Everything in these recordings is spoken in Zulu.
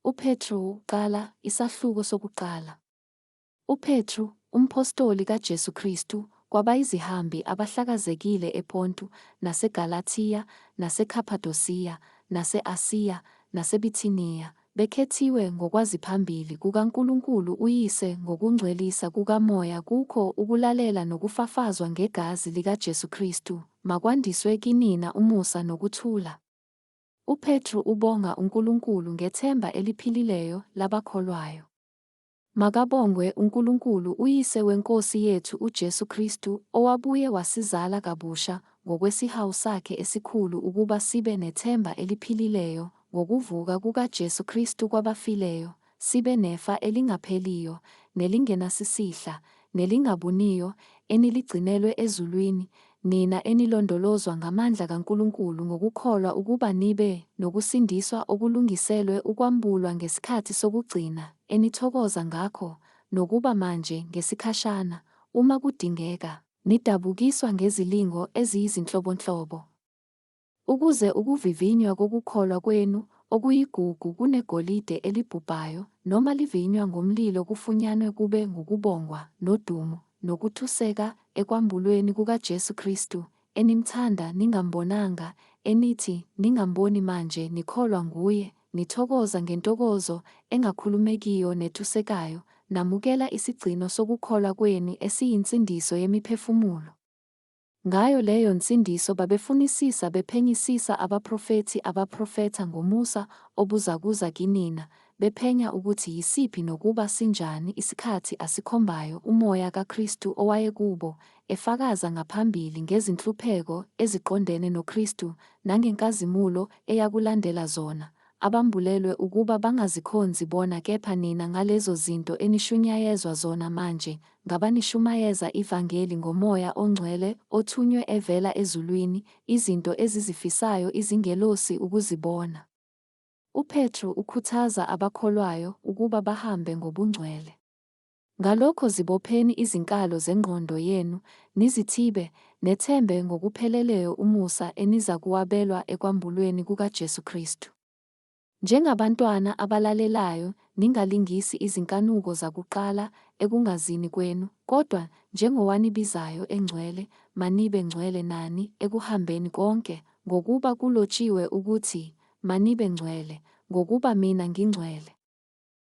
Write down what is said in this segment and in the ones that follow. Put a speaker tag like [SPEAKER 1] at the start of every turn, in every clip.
[SPEAKER 1] UPetru, qala isahluko sokuqala. UPetru, umpostoli kaJesu Kristu, kwabayizihambi abahlakazekile ePontu, naseGalathiya, naseKhaphadosiya, nase-Asiya, naseBithiniya, bekhethiwe ngokwaziphambili kukaNkulunkulu uYise ngokungcwelisa kukaMoya kukho ukulalela nokufafazwa ngegazi likaJesu Kristu, makwandiswe kinina umusa nokuthula. UPetru ubonga uNkulunkulu ngethemba eliphilileyo labakholwayo. Makabongwe uNkulunkulu uYise weNkosi yethu uJesu Kristu owabuye wasizala kabusha ngokwesihawu sakhe esikhulu ukuba sibe nethemba eliphilileyo ngokuvuka kukaJesu Kristu kwabafileyo, sibe nefa elingapheliyo, nelingenasisihla, nelingabuniyo, eniligcinelwe ezulwini, nina enilondolozwa ngamandla kaNkulunkulu ngokukholwa ukuba nibe nokusindiswa okulungiselwe ukwambulwa ngesikhathi sokugcina, enithokoza ngakho, nokuba manje ngesikhashana, uma kudingeka, nidabukiswa ngezilingo eziyizinhlobonhlobo. Ukuze ukuvivinywa kokukholwa kwenu, okuyigugu kunegolide elibhubhayo, noma livinywa ngomlilo kufunyanwe kube ngukubongwa, nodumo, nokuthuseka ekwambulweni kukaJesu Kristu, enimthanda ningambonanga, enithi ningamboni manje nikholwa nguye, nithokoza ngentokozo engakhulumekiyo nethusekayo, namukela isigcino sokukholwa kwenu esiyinsindiso yemiphefumulo. Ngayo leyo nsindiso babefunisisa bephenyisisa abaprofetha ngomusa obuzakuza kinina, bephenya ukuthi yisiphi nokuba sinjani isikhathi asikhombayo uMoya kaKristu owayekubo, efakaza ngaphambili ngezinhlupheko eziqondene noKristu nangenkazimulo eyakulandela zona, abambulelwe ukuba bangazikhonzi bona kepha nina ngalezo zinto enishunyayezwa zona manje, ngabanishumayeza ivangeli ngoMoya oNgcwele othunywe evela ezulwini, izinto ezizifisayo izingelosi ukuzibona. UPetru ukhuthaza abakholwayo ukuba bahambe ngobungcwele. Ngalokho zibopheni izinkalo zengqondo yenu, nizithibe, nethembe ngokupheleleyo umusa enizakuwabelwa ekwambulweni kukaJesu Kristu. Njengabantwana abalalelayo, ningalingisi izinkanuko zakuqala ekungazini kwenu, kodwa njengowanibizayo engcwele, manibe ngcwele nani ekuhambeni konke, ngokuba kulotshiwe ukuthi, manibe ngcwele, ngokuba mina ngingcwele.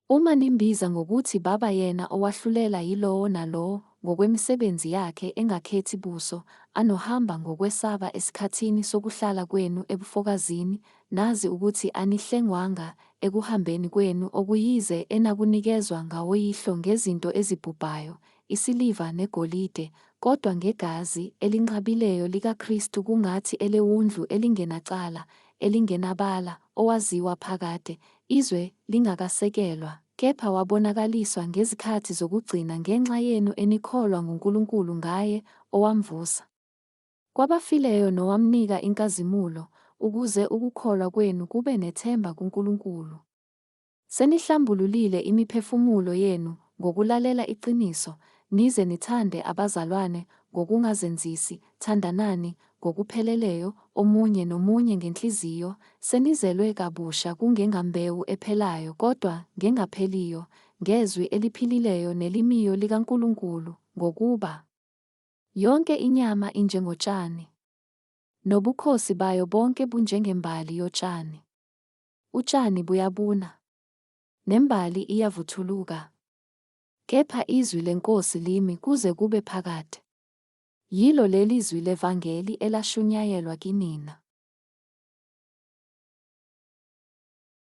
[SPEAKER 1] Uma nimbiza ngokuthi Baba yena owahlulela yilowo nalowo ngokwemisebenzi yakhe engakhethi buso, anohamba ngokwesaba esikhathini sokuhlala kwenu ebufokazini, nazi ukuthi anihlengwanga ekuhambeni kwenu okuyize enakunikezwa ngawoyihlo ngezinto ezibhubhayo, isiliva negolide, kodwa ngegazi elinqabileyo likaKristu kungathi elewundlu elingenacala, elingenabala, owaziwa phakade, izwe lingakasekelwa, kepha wabonakaliswa ngezikhathi zokugcina ngenxa yenu enikholwa nguNkulunkulu ngaye, owamvusa kwabafileyo nowamnika inkazimulo, ukuze ukukholwa kwenu kube nethemba kuNkulunkulu. Senihlambululile imiphefumulo yenu ngokulalela iqiniso, nize nithande abazalwane ngokungazenzisi, thandanani ngokupheleleyo omunye nomunye ngenhliziyo, senizelwe kabusha kungengambewu ephelayo kodwa ngengapheliyo, ngezwi eliphilileyo nelimiyo likaNkulunkulu, ngokuba yonke inyama injengotshani, nobukhosi bayo bonke bunjengembali yotshani. Utshani buyabuna, nembali iyavuthuluka, kepha izwi leNkosi limi kuze kube phakade. Yilo leli zwi levangeli elashunyayelwa kinina.